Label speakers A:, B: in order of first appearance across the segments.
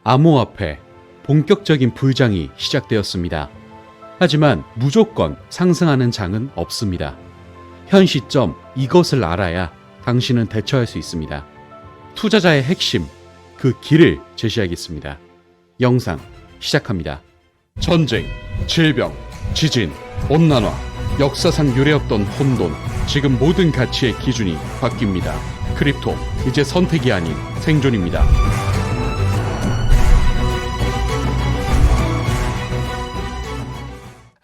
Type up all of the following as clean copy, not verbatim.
A: 암호화폐 본격적인 불장이 시작되었습니다. 하지만 무조건 상승하는 장은 없습니다. 현 시점 이것을 알아야 당신은 대처할 수 있습니다. 투자자의 핵심, 그 길을 제시하겠습니다. 영상 시작합니다. 전쟁, 질병, 지진, 온난화, 역사상 유례없던 혼돈, 지금 모든 가치의 기준이 바뀝니다. 크립토, 이제 선택이 아닌 생존입니다.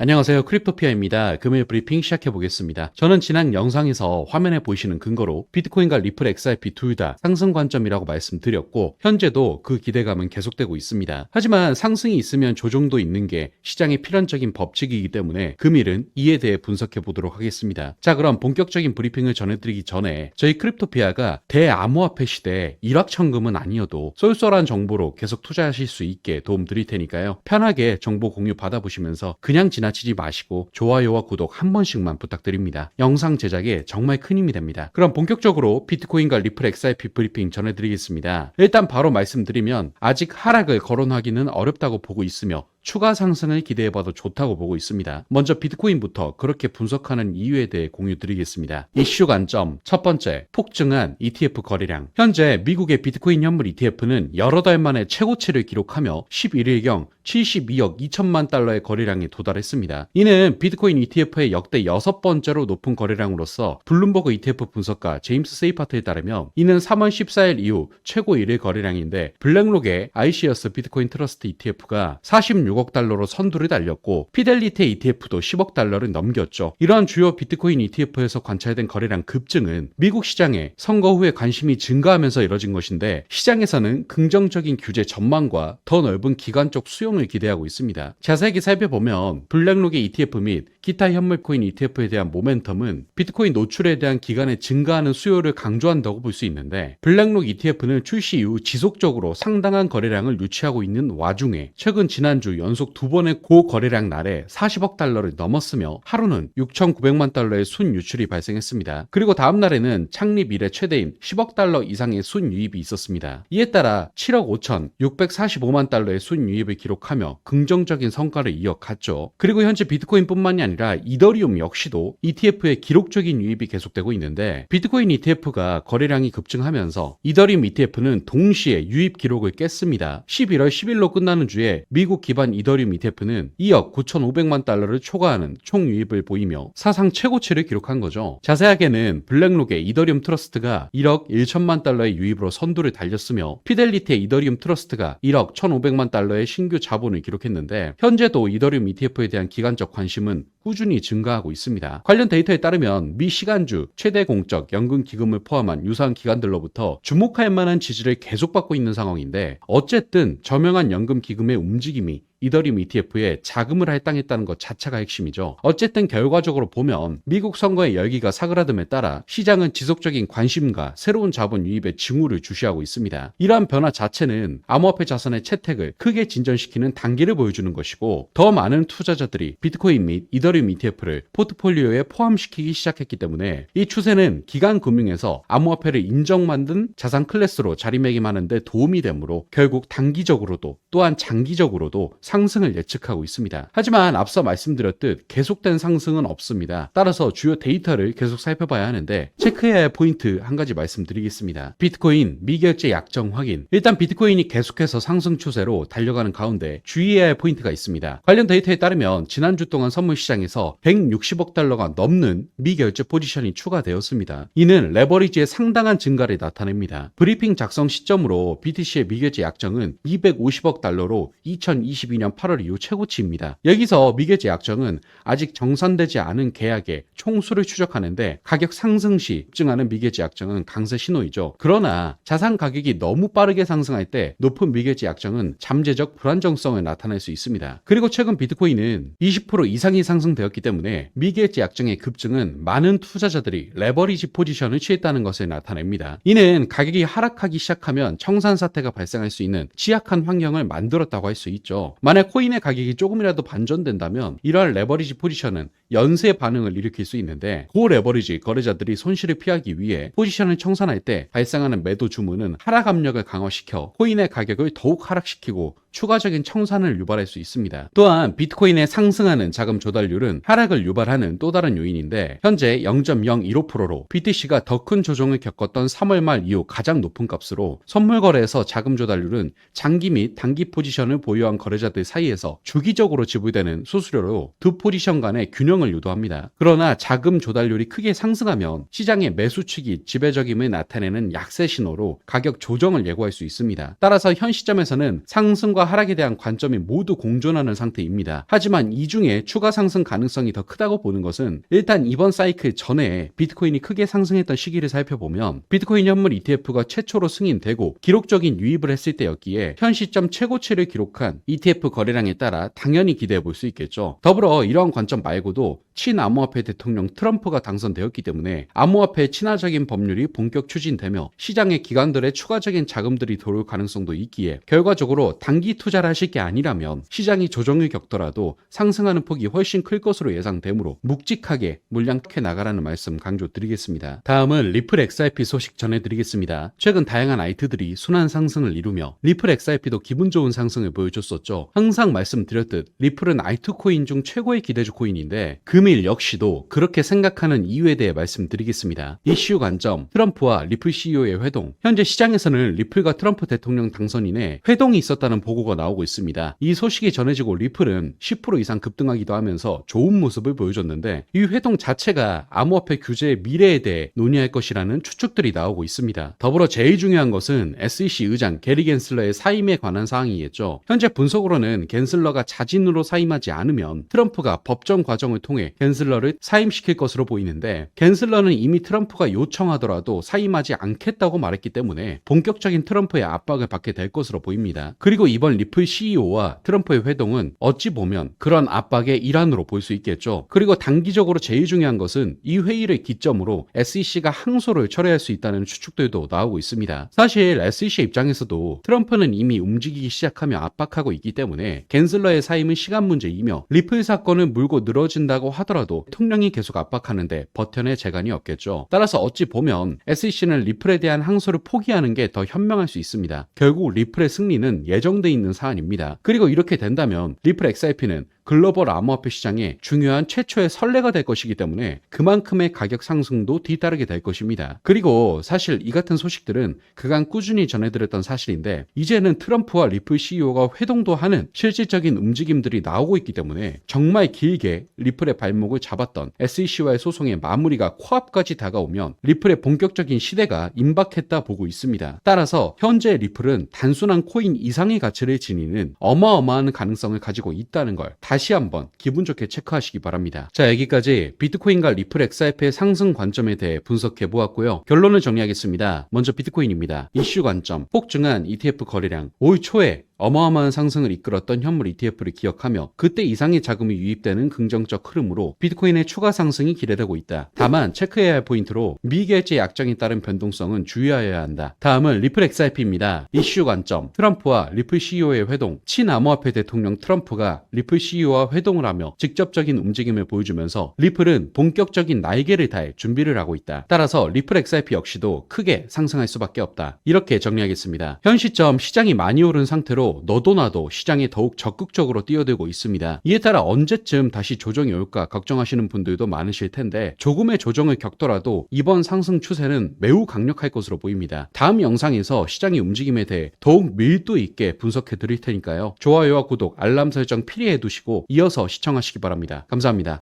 A: 안녕하세요. 크립토피아입니다. 금일 브리핑 시작해보겠습니다. 저는 지난 영상에서 화면에 보이시는 근거로 비트코인과 리플 XRP 둘 다 상승 관점이라고 말씀드렸고 현재도 그 기대감은 계속되고 있습니다. 하지만 상승이 있으면 조정도 있는 게 시장의 필연적인 법칙이기 때문에 금일은 이에 대해 분석해보도록 하겠습니다. 자, 그럼 본격적인 브리핑을 전해드리기 전에 저희 크립토피아가 대암호화폐 시대에 일확천금은 아니어도 쏠쏠한 정보로 계속 투자하실 수 있게 도움드릴 테니까요. 편하게 정보 공유 받아보시면서 그냥 지나치지 마시고 좋아요와 구독 한 번씩만 부탁드립니다. 영상 제작에 정말 큰 힘이 됩니다. 그럼 본격적으로 비트코인과 리플 XRP 브리핑 전해드리겠습니다. 일단 바로 말씀드리면 아직 하락을 거론하기는 어렵다고 보고 있으며 추가 상승을 기대해봐도 좋다고 보고 있습니다. 먼저 비트코인부터 그렇게 분석하는 이유에 대해 공유드리겠습니다. 이슈 관점 첫 번째, 폭증한 ETF 거래량. 현재 미국의 비트코인 현물 ETF는 여러 달 만에 최고치를 기록하며 11일경 72억 2천만 달러의 거래량에 도달했습니다. 이는 비트코인 ETF의 역대 6번째로 높은 거래량으로서 블룸버그 ETF 분석가 제임스 세이파트에 따르면 이는 3월 14일 이후 최고 1일 거래량인데 블랙록의 ICOS 비트코인 트러스트 ETF가 46억 달러로 선두를 달렸고 피델리티 ETF도 10억 달러를 넘겼죠. 이러한 주요 비트코인 ETF에서 관찰된 거래량 급증은 미국 시장에 선거 후에 관심이 증가하면서 이뤄진 것인데 시장에서는 긍정적인 규제 전망과 더 넓은 기관적 수용을 기대하고 있습니다. 자세하게 살펴보면 블랙록의 ETF 및 기타 현물코인 ETF에 대한 모멘텀은 비트코인 노출에 대한 기간의 증가하는 수요를 강조한다고 볼 수 있는데 블랙록 ETF는 출시 이후 지속적으로 상당한 거래량을 유치하고 있는 와중에 최근 지난주 연속 2번의 고거래량 날에 40억 달러를 넘었으며 하루는 6,900만 달러의 순유출이 발생했습니다. 그리고 다음 날에는 창립 이래 최대인 10억 달러 이상의 순유입이 있었습니다. 이에 따라 7억 5,645만 달러의 순유입을 기록하며 긍정적인 성과를 이어갔죠. 그리고 현재 비트코인뿐만이 아니라 이더리움 역시도 ETF의 기록적인 유입이 계속되고 있는데 비트코인 ETF가 거래량이 급증하면서 이더리움 ETF는 동시에 유입 기록을 깼습니다. 11월 10일로 끝나는 주에 미국 기반 이더리움 ETF는 2억 9,500만 달러를 초과하는 총 유입을 보이며 사상 최고치를 기록한 거죠. 자세하게는 블랙록의 이더리움 트러스트가 1억 1천만 달러의 유입으로 선두를 달렸으며 피델리티의 이더리움 트러스트가 1억 1,500만 달러의 신규 자본을 기록했는데 현재도 이더리움 ETF에 대한 기관적 관심은 꾸준히 증가하고 있습니다. 관련 데이터에 따르면 미 시간주 최대 공적 연금 기금을 포함한 유사한 기관들로부터 주목할 만한 지지를 계속받고 있는 상황인데 어쨌든 저명한 연금 기금의 움직임이 이더리움 ETF에 자금을 할당했다는 것 자체가 핵심이죠. 어쨌든 결과적으로 보면 미국 선거의 열기가 사그라듦에 따라 시장은 지속적인 관심과 새로운 자본 유입의 징후를 주시하고 있습니다. 이러한 변화 자체는 암호화폐 자산의 채택을 크게 진전시키는 단계를 보여주는 것이고 더 많은 투자자들이 비트코인 및 이더리움 ETF를 포트폴리오에 포함시키기 시작했기 때문에 이 추세는 기간 금융에서 암호화폐를 인정받는 자산 클래스로 자리매김하는 데 도움이 되므로 결국 단기적으로도 또한 장기적으로도 상승을 예측하고 있습니다. 하지만 앞서 말씀드렸듯 계속된 상승은 없습니다. 따라서 주요 데이터를 계속 살펴봐야 하는데 체크해야 할 포인트 한 가지 말씀드리겠습니다. 비트코인 미결제 약정 확인. 일단 비트코인이 계속해서 상승 추세로 달려가는 가운데 주의해야 할 포인트가 있습니다. 관련 데이터에 따르면 지난주 동안 선물 시장에서 160억 달러가 넘는 미결제 포지션이 추가되었습니다. 이는 레버리지의 상당한 증가를 나타냅니다. 브리핑 작성 시점으로 BTC의 미결제 약정은 250억 달러로 2022년 8월 이후 최고치입니다. 여기서 미결제 약정은 아직 정산되지 않은 계약의 총수를 추적하는데 가격 상승 시 급증하는 미결제 약정은 강세 신호이죠. 그러나 자산 가격이 너무 빠르게 상승할 때 높은 미결제 약정은 잠재적 불안정성을 나타낼 수 있습니다. 그리고 최근 비트코인은 20% 이상이 상승되었기 때문에 미결제 약정의 급증은 많은 투자자들이 레버리지 포지션을 취했다는 것을 나타냅니다. 이는 가격이 하락하기 시작하면 청산 사태가 발생할 수 있는 취약한 환경을 만들었다고 할 수 있죠. 만약 코인의 가격이 조금이라도 반전된다면 이러한 레버리지 포지션은 연쇄 반응을 일으킬 수 있는데 고레버리지 거래자들이 손실을 피하기 위해 포지션을 청산할 때 발생하는 매도 주문은 하락 압력을 강화시켜 코인의 가격을 더욱 하락시키고 추가적인 청산을 유발할 수 있습니다. 또한 비트코인의 상승하는 자금 조달률은 하락을 유발하는 또 다른 요인인데 현재 0.015%로 BTC가 더 큰 조정을 겪었던 3월 말 이후 가장 높은 값으로 선물 거래에서 자금 조달률은 장기 및 단기 포지션을 보유한 거래자들 사이에서 주기적으로 지불되는 수수료로 두 포지션 간의 균형을 유도합니다. 그러나 자금 조달률이 크게 상승하면 시장의 매수 측이 지배적임을 나타내는 약세 신호로 가격 조정을 예고할 수 있습니다. 따라서 현 시점에서는 상승과 하락에 대한 관점이 모두 공존하는 상태입니다. 하지만 이 중에 추가 상승 가능성이 더 크다고 보는 것은 일단 이번 사이클 전에 비트코인이 크게 상승했던 시기를 살펴보면 비트코인 현물 ETF가 최초로 승인되고 기록적인 유입을 했을 때였기에 현 시점 최고치를 기록한 ETF 거래량에 따라 당연히 기대해 볼 수 있겠죠. 더불어 이러한 관점 말고도 친암호화폐 대통령 트럼프가 당선되었기 때문에 암호화폐 친화적인 법률이 본격 추진되며 시장의 기관들의 추가적인 자금들이 들어올 가능성도 있기에 결과적으로 단기 투자를 하실 게 아니라면 시장이 조정을 겪더라도 상승하는 폭이 훨씬 클 것으로 예상되므로 묵직하게 물량해 나가라는 말씀 강조드리겠습니다. 다음은 리플 XRP 소식 전해드리겠습니다. 최근 다양한 아이트들이 순환 상승을 이루며 리플 XRP도 기분 좋은 상승을 보여줬었죠. 항상 말씀드렸듯 리플은 알트코인 중 최고의 기대주 코인인데 금일 역시도 그렇게 생각하는 이유에 대해 말씀드리겠습니다. 이슈 관점, 트럼프와 리플 CEO의 회동. 현재 시장에서는 리플과 트럼프 대통령 당선인의 회동이 있었다는 보고가 나오고 있습니다. 이 소식이 전해지고 리플은 10% 이상 급등하기도 하면서 좋은 모습을 보여줬는데 이 회동 자체가 암호화폐 규제의 미래에 대해 논의할 것이라는 추측들이 나오고 있습니다. 더불어 제일 중요한 것은 SEC 의장 게리 겐슬러의 사임에 관한 사항이겠죠. 현재 분석으로는 겐슬러가 자진으로 사임하지 않으면 트럼프가 법정 과정을 통해 겐슬러를 사임시킬 것으로 보이는데 겐슬러는 이미 트럼프가 요청하더라도 사임하지 않겠다고 말했기 때문에 본격적인 트럼프의 압박을 받게 될 것으로 보입니다. 그리고 이번 리플 CEO와 트럼프의 회동은 어찌 보면 그런 압박의 일환으로 볼 수 있겠죠. 그리고 단기적으로 제일 중요한 것은 이 회의를 기점으로 SEC가 항소를 철회할 수 있다는 추측들도 나오고 있습니다. 사실 SEC 입장에서도 트럼프는 이미 움직이기 시작하며 압박하고 있기 때문에 겐슬러의 사임은 시간 문제이며 리플 사건을 물고 늘어진다고 하더라도 대통령이 계속 압박하는데 버텨낼 재간이 없겠죠. 따라서 어찌 보면 SEC는 리플에 대한 항소를 포기하는 게 더 현명할 수 있습니다. 결국 리플의 승리는 예정돼 있는 사안입니다. 그리고 이렇게 된다면 리플 XRP는 글로벌 암호화폐 시장에 중요한 최초의 선례가 될 것이기 때문에 그만큼의 가격 상승도 뒤따르게 될 것입니다. 그리고 사실 이 같은 소식들은 그간 꾸준히 전해드렸던 사실인데 이제는 트럼프와 리플 CEO가 회동도 하는 실질적인 움직임들이 나오고 있기 때문에 정말 길게 리플의 발목을 잡았던 SEC와의 소송의 마무리가 코앞까지 다가오면 리플의 본격적인 시대가 임박했다 보고 있습니다. 따라서 현재 리플은 단순한 코인 이상의 가치를 지니는 어마어마한 가능성을 가지고 있다는 걸 다시 한번 기분 좋게 체크하시기 바랍니다. 자, 여기까지 비트코인과 리플 XRP의 상승 관점에 대해 분석해 보았고요. 결론을 정리하겠습니다. 먼저 비트코인입니다. 이슈 관점, 폭증한 ETF 거래량, 올 초에 어마어마한 상승을 이끌었던 현물 ETF를 기억하며 그때 이상의 자금이 유입되는 긍정적 흐름으로 비트코인의 추가 상승이 기대되고 있다. 다만 체크해야 할 포인트로 미결제 약정에 따른 변동성은 주의하여야 한다. 다음은 리플 XRP입니다. 이슈 관점, 트럼프와 리플 CEO의 회동. 친암호화폐 대통령 트럼프가 리플 CEO와 회동을 하며 직접적인 움직임을 보여주면서 리플은 본격적인 날개를 달 준비를 하고 있다. 따라서 리플 XRP 역시도 크게 상승할 수밖에 없다. 이렇게 정리하겠습니다. 현 시점 시장이 많이 오른 상태로 너도 나도 시장에 더욱 적극적으로 뛰어들고 있습니다. 이에 따라 언제쯤 다시 조정이 올까 걱정하시는 분들도 많으실 텐데 조금의 조정을 겪더라도 이번 상승 추세는 매우 강력할 것으로 보입니다. 다음 영상에서 시장의 움직임에 대해 더욱 밀도 있게 분석해 드릴 테니까요. 좋아요와 구독, 알람 설정 필히 해두시고 이어서 시청하시기 바랍니다. 감사합니다.